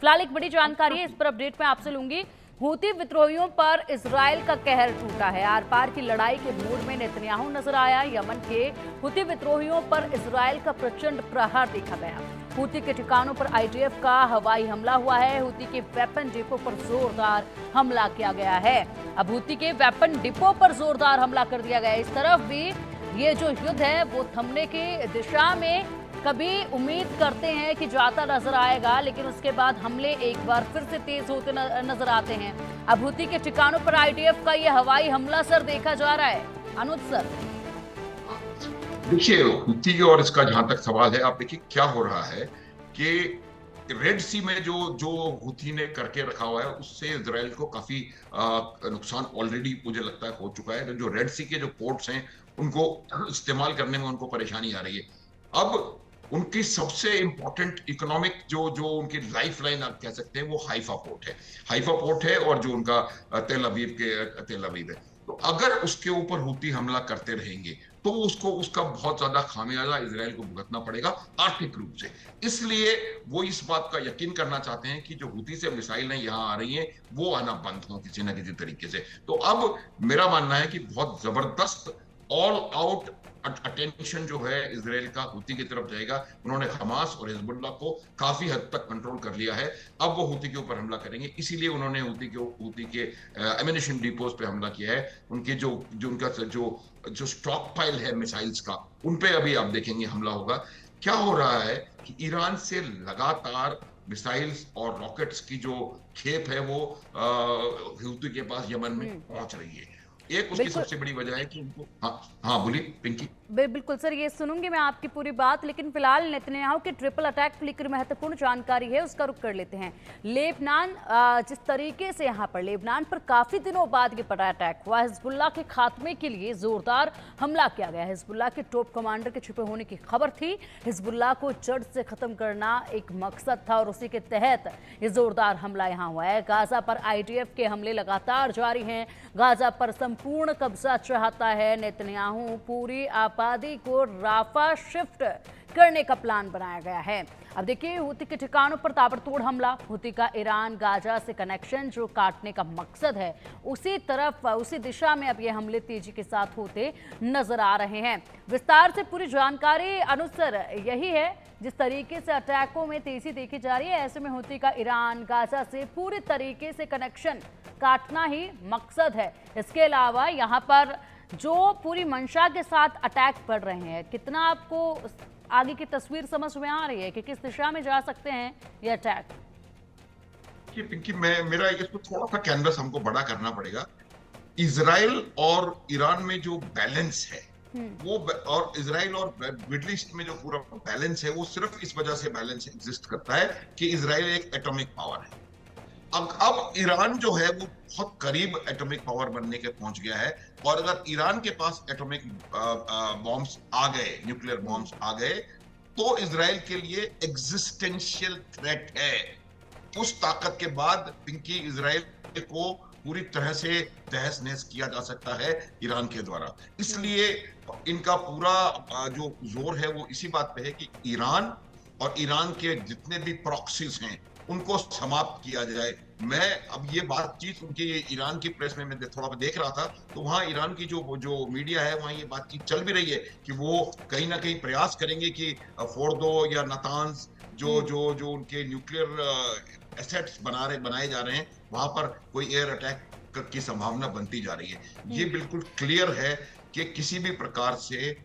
फिलहाल एक बड़ी जानकारी है, इस पर अपडेट मैं आपसे लूंगी। हूती विद्रोहियों पर इजराइल का कहर टूटा है। आर पार की लड़ाई के मूड में नेतन्याहू नजर आया। यमन के हूती विद्रोहियों पर इजराइल का प्रचंड प्रहार देखा गया। हूती के ठिकानों पर आईडीएफ का हवाई हमला हुआ है। हूती के वेपन डिपो पर जोरदार हमला किया गया है। अब हूती के वेपन डिपो पर जोरदार हमला कर दिया गया है। इस तरफ भी ये जो युद्ध है वो थमने की दिशा में कभी उम्मीद करते हैं कि जाता नजर आएगा, लेकिन उसके बाद हमले एक बार फिर से तेज होते नजर आते हैं। अब हूती के ठिकानों पर आईडीएफ का ये हवाई हमला सर देखा जा रहा है। अनुज सर, देखिए हूती और इसका जहां तक सवाल है, आप देखिए क्या हो रहा है कि रेड सी में जो जो हूती ने करके रखा हुआ है उससे इजराइल को काफी नुकसान ऑलरेडी मुझे लगता है हो चुका है। तो जो रेड सी के जो पोर्ट्स हैं उनको इस्तेमाल करने में उनको परेशानी आ रही है। अब उनकी सबसे इंपॉर्टेंट इकोनॉमिक जो जो उनकी लाइफ लाइन आप कह सकते हैं वो हाइफा पोर्ट है। हाइफा पोर्ट है और जो उनका तेल अवीव है। तो अगर उसके ऊपर हूती हमला करते रहेंगे तो उसको उसका बहुत ज्यादा खामियाजा इजराइल को भुगतना पड़ेगा आर्थिक रूप से। इसलिए वो इस बात का यकीन करना चाहते हैं कि जो हूती से मिसाइलें यहाँ आ रही हैं वो आना बंद हो किसी ना किसी तरीके से। तो अब मेरा मानना है कि बहुत जबरदस्त ऑल आउट अटेंशन जो है इजराइल का हूती की तरफ जाएगा। उन्होंने हमास और हिजबुल्लाह को काफी हद तक कंट्रोल कर लिया है। अब वो हूती के ऊपर हमला करेंगे, इसीलिए उन्होंने हूती के एमिनेशन डिपोज पे हमला किया है। उनके जो जो उनका जो स्टॉक पाइल है मिसाइल्स का, उन पे अभी आप देखेंगे हमला होगा। क्या हो रहा है कि ईरान से लगातार मिसाइल्स और रॉकेट्स की जो खेप है वो हूती के पास यमन में पहुंच रही है। एक उसकी सबसे बड़ी वजह है कि उनको हाँ बोलिए पिंकी। बिल्कुल सर, ये सुनूंगी मैं आपकी पूरी बात, लेकिन फिलहाल नेतन्याहू के ट्रिपल अटैक को लेकर महत्वपूर्ण जानकारी है, उसका रुख कर लेते हैं। लेबनान, जिस तरीके से यहाँ पर लेबनान पर काफी दिनों बाद ये बड़ा अटैक हुआ, हिजबुल्लाह के खात्मे के लिए जोरदार हमला किया गया। हिजबुल्लाह के टॉप कमांडर के छुपे होने की खबर थी। हिजबुल्लाह को जड़ से खत्म करना एक मकसद था और उसी के तहत ये जोरदार हमला यहाँ हुआ है। गाजा पर आईडीएफ के हमले लगातार जारी हैं। गाजा पर संपूर्ण कब्जा चाहता है नेतन्याहू। पूरी आबादी को राफा शिफ्ट करने का प्लान बनाया गया है। अब देखिए हूती के ठिकानों पर ताबड़तोड़ हमला। हूती का ईरान गाजा से कनेक्शन जो काटने का मकसद है, उसी तरफ उसी दिशा में अब ये हमले तेजी के साथ होते नजर आ रहे हैं। विस्तार से पूरी जानकारी अनुसार यही है। जिस तरीके से अटैकों में तेजी देखी जा रही है, ऐसे में हूती का ईरान गाजा से पूरी तरीके से कनेक्शन काटना ही मकसद है। इसके अलावा यहाँ पर जो पूरी मंशा के साथ अटैक पड़ रहे हैं, कितना आपको आगे की तस्वीर समझ में आ रही है कि किस दिशा में जा सकते हैं ये अटैक? पिंकी, मेरा इसको थोड़ा सा कैनवस हमको बड़ा करना पड़ेगा। इजराइल और ईरान में जो बैलेंस है वो, और इजराइल और मिडिल ईस्ट में जो पूरा बैलेंस है वो सिर्फ इस वजह से बैलेंस एग्जिस्ट करता है कि इजराइल एक एटॉमिक पावर है। अब ईरान जो है वो बहुत करीब एटॉमिक पावर बनने के पहुंच गया है। और अगर ईरान के पास एटॉमिक बॉम्ब्स आ गए, न्यूक्लियर बॉम्ब्स आ गए, तो इजराइल के लिए एग्जिस्टेंशियल थ्रेट है। उस ताकत के बाद पिंकी इजराइल को पूरी तरह से तहस नहस किया जा सकता है ईरान के द्वारा। इसलिए इनका पूरा जो जोर है वो इसी बात पे है कि ईरान और ईरान के जितने भी प्रॉक्सीज हैं उनको समाप्त किया जाए। मैं अब ये बातचीत उनकी ईरान की प्रेस में मैं थोड़ा देख रहा था, तो वहाँ ईरान की जो मीडिया है वहाँ ये बातचीत चल भी रही है कि वो कहीं ना कहीं प्रयास करेंगे कि फोर्दो या नातान्ज जो जो जो उनके न्यूक्लियर एसेट्स बनाए जा रहे हैं वहां पर कोई एयर अटैक की संभावना बनती जा रही है। ये बिल्कुल क्लियर है कि किसी भी प्रकार से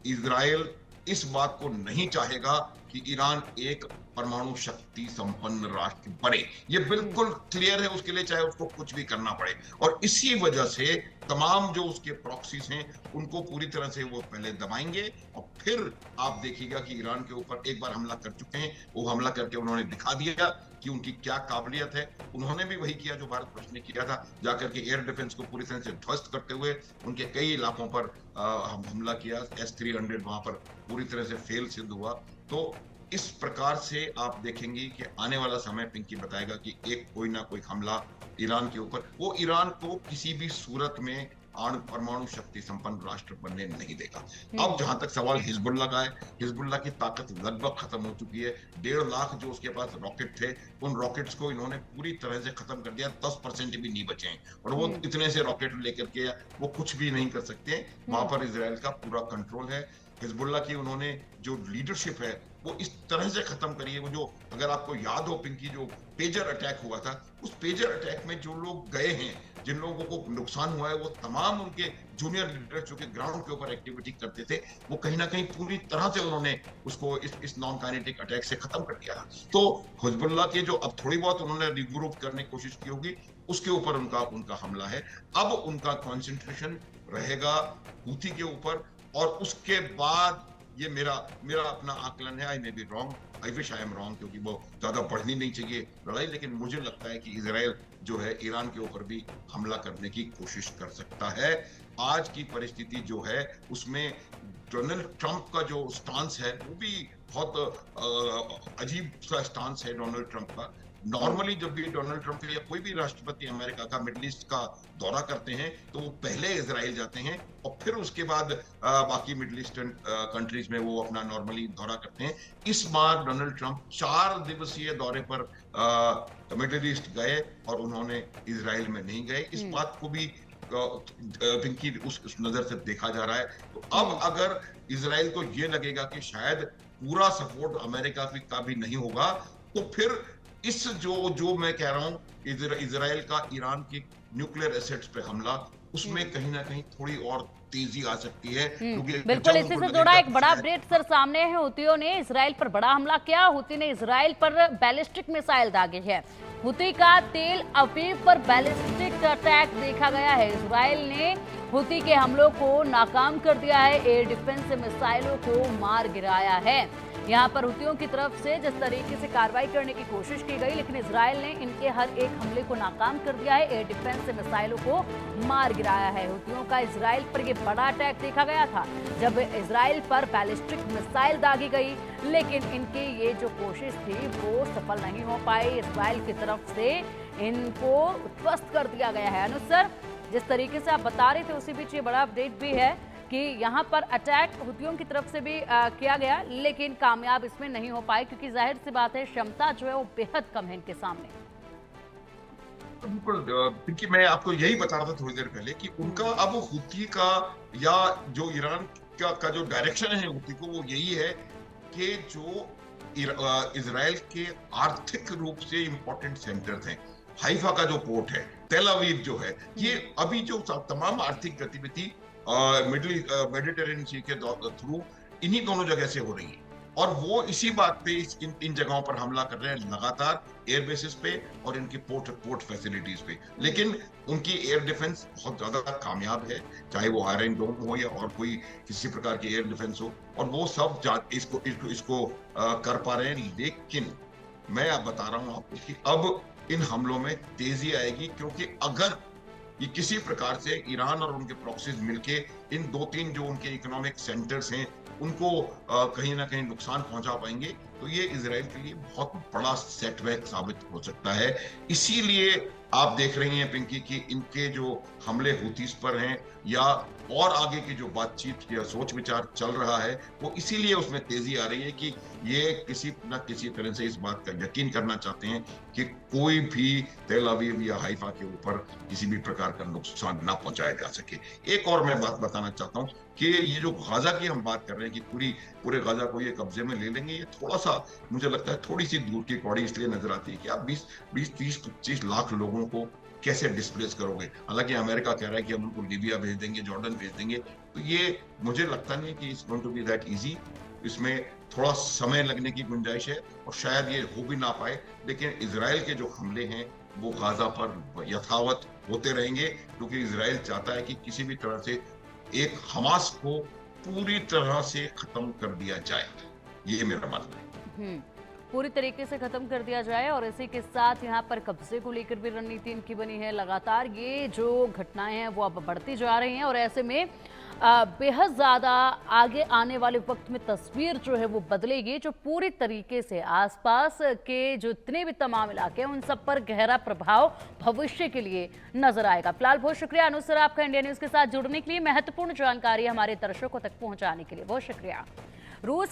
इजराइल इस बात को नहीं चाहेगा कि ईरान एक परमाणु शक्ति संपन्न राष्ट्र बने। ये बिल्कुल क्लियर है उसके लिए, चाहे उसको कुछ भी करना पड़े। और इसी वजह से तमाम जो उसके प्रॉक्सीज हैं उनको पूरी तरह से वो पहले दबाएंगे और फिर आप देखिएगा कि ईरान के ऊपर एक बार हमला कर चुके हैं। वो हमला करके उन्होंने दिखा दिया कि उनकी क्या काबिलियत है। उन्होंने भी वही किया जो भारत ने किया था, जाकर के एयर डिफेंस को पूरी तरह से ध्वस्त करते हुए उनके कई इलाकों पर हमला किया। S-300 वहां पर पूरी तरह से फेल सिद्ध हुआ। तो इस प्रकार से आप देखेंगे कि आने वाला समय पिंकी बताएगा कि एक कोई ना कोई हमला ईरान के ऊपर, वो ईरान को किसी भी सूरत में परमाणु शक्ति संपन्न राष्ट्र बनने नहीं देगा। अब जहां तक सवाल हिजबुल्लाह का है, हिजबुल्लाह की ताकत लगभग खत्म हो चुकी है। 1.5 लाख जो उसके पास रॉकेट थे, उन रॉकेट्स को इन्होंने पूरी तरह से खत्म कर दिया, 10% भी नहीं बचे हैं। और वो इतने से रॉकेट लेकर के वो कुछ भी नहीं कर सकते। वहां पर इजराइल का पूरा कंट्रोल है। हिजबुल्लाह की उन्होंने जो लीडरशिप है वो इस तरह से खत्म करी है। वो जो, अगर आपको याद हो पिंकी, जो पेजर अटैक हुआ था, उस पेजर अटैक में जो लोग गए हैं, जिन लोगों को नुकसान हुआ है, वो तमाम उनके जूनियर लीडर्स जो कि ग्राउंड के ऊपर एक्टिविटी करते थे, वो कहीं ना कहीं पूरी तरह से उन्होंने उसको इस नॉन काइनेटिक अटैक से खत्म कर दिया। तो हिजबुल्लाह के जो अब थोड़ी बहुत उन्होंने रिग्रुप करने की कोशिश की होगी, उसके ऊपर उनका हमला है। अब उनका कॉन्सेंट्रेशन रहेगा हूथी के ऊपर, और उसके बाद ये मेरा अपना आकलन है, I may be wrong, I wish I am wrong, क्योंकि वो ज्यादा बढ़नी नहीं चाहिए लड़ाई, लेकिन मुझे लगता है कि इजराइल जो है ईरान के ऊपर भी हमला करने की कोशिश कर सकता है। आज की परिस्थिति जो है उसमें डोनाल्ड ट्रंप का जो स्टांस है वो भी बहुत अजीब सा स्टांस है डोनाल्ड ट्रंप का। नॉर्मली जब भी डोनाल्ड ट्रंप या कोई भी राष्ट्रपति अमेरिका का मिडिल ईस्ट का दौरा करते हैं तो वो पहले इजराइल जाते हैं और फिर उसके बाद बाकी मिडिल ईस्टर्न कंट्रीज में वो अपना नॉर्मली दौरा करते हैं। इस बार डोनाल्ड ट्रंप 4 दिवसीय दौरे पर मिडिल ईस्ट गए और उन्होंने इजराइल में नहीं गए। इस बात को भी पिंकी उस नजर से देखा जा रहा है। तो अब अगर इजराइल को ये लगेगा कि शायद पूरा सपोर्ट अमेरिका का भी नहीं होगा, तो फिर इस जो मैं कह रहा हूं इजराइल का ईरान की न्यूक्लियर एसेट्स पे हमला, उसमें कहीं ना कहीं थोड़ी और तेजी आ सकती है। बिल्कुल, इसी से जुड़ा एक बड़ा अपडेट सर सामने है। हुतियों ने इजराइल पर बड़ा हमला किया। हुती ने इजराइल पर बैलिस्टिक मिसाइल दागे है। हुती का तेल अवीव पर बैलिस्टिक अटैक देखा गया है। इजराइल ने हुती के हमलों को नाकाम कर दिया है, एयर डिफेंस से मिसाइलों को मार गिराया है। यहाँ पर हुतियों की तरफ से जिस तरीके से कार्रवाई करने की कोशिश की गई, लेकिन इजराइल ने इनके हर एक हमले को नाकाम कर दिया है, एयर डिफेंस से मिसाइलों को मार गिराया है। हुतियों का इजराइल पर यह बड़ा अटैक देखा गया था जब इजराइल पर बैलिस्टिक मिसाइल दागी गई, लेकिन इनकी ये जो कोशिश थी वो सफल नहीं हो पाई। इजराइल की तरफ से इनको ध्वस्त कर दिया गया है। अनुज सर, जिस तरीके से आप बता रहे थे उसी बीच ये बड़ा अपडेट भी है कि यहाँ पर अटैक हुतियों की तरफ से भी किया गया, लेकिन कामयाब इसमें नहीं हो पाए, क्योंकि जाहिर सी बात है क्षमता जो है वो बेहद कम है इनके सामने। बिल्कुल, क्योंकि मैं आपको यही बता रहा था थोड़ी देर पहले कि उनका अब हुती का या जो ईरान का जो डायरेक्शन है हुती को, वो यही है कि जो इजराइल के आर्थिक रूप से इंपॉर्टेंट सेंटर्स हैं, हाइफा का जो पोर्ट है, तेल अवीव जो है, ये अभी जो तमाम आर्थिक गतिविधि मेडिटेरेनियन सी के थ्रू इन्हीं दोनों जगह से हो रही है, और वो इसी बात पे इन जगहों पर हमला कर रहे हैं लगातार, एयर बेसिस पे और इनकी पोर्ट फैसिलिटीज पे। लेकिन उनकी एयर डिफेंस बहुत ज्यादा कामयाब है, चाहे वो आयरन डोम हो या और कोई किसी प्रकार की एयर डिफेंस हो, और वो सब इसको कर पा रहे हैं। लेकिन मैं अब बता रहा हूं आपको कि अब इन हमलों में तेजी आएगी, क्योंकि अगर ये किसी प्रकार से ईरान और उनके प्रॉक्सीज मिलके इन 2-3 जो उनके इकोनॉमिक सेंटर्स हैं उनको कहीं ना कहीं नुकसान पहुंचा पाएंगे, तो ये इजराइल के लिए बहुत बड़ा सेटबैक साबित हो सकता है। इसीलिए आप देख रही हैं पिंकी कि इनके जो हमले हुतीस पर हैं या और आगे की जो बातचीत या सोच विचार चल रहा है, वो इसीलिए उसमें तेजी आ रही है कि ये किसी न किसी तरह से इस बात का यकीन करना चाहते हैं कि कोई भी तेल अवीव या हाइफा के ऊपर किसी भी प्रकार का नुकसान ना पहुंचाया जा सके। एक और मैं बात बताना चाहता हूं कि ये जो गाजा की हम बात कर रहे हैं कि पूरे गाजा को ये कब्जे में ले लेंगे, ये थोड़ा सा मुझे लगता है थोड़ी सी दूर की कौड़ी इसलिए नजर आती है कि आप 20-30-25 लाख लोगों को कैसे डिस्प्लेस करोगे। हालांकि अमेरिका कह रहा है कि हम उनको लीबिया भेज देंगे, जॉर्डन भेज देंगे, तो ये मुझे लगता नहीं कि it's going to be that easy. इसमें थोड़ा समय लगने की गुंजाइश है और शायद ये हो भी ना पाए, लेकिन इजराइल के जो हमले हैं वो गाजा पर यथावत होते रहेंगे, क्योंकि इजराइल चाहता है कि किसी भी तरह से एक हमास को पूरी तरह से खत्म कर दिया जाए। ये मेरा मानना है, पूरी तरीके से खत्म कर दिया जाए। और इसी के साथ यहाँ पर कब्जे को लेकर भी रणनीति इनकी बनी है। लगातार ये जो घटनाएं हैं वो अब बढ़ती जा रही हैं, और ऐसे में बेहद ज़्यादा आगे आने वाले वक्त में तस्वीर जो है वो बदलेगी, जो पूरी तरीके से आसपास के जो जितने भी तमाम इलाके हैं उन सब पर गहरा प्रभाव भविष्य के लिए नजर आएगा। फिलहाल बहुत शुक्रिया अनुज सर आपका इंडिया न्यूज़ के साथ जुड़ने के लिए, महत्वपूर्ण जानकारी हमारे दर्शकों तक पहुंचाने के लिए बहुत शुक्रिया। रूस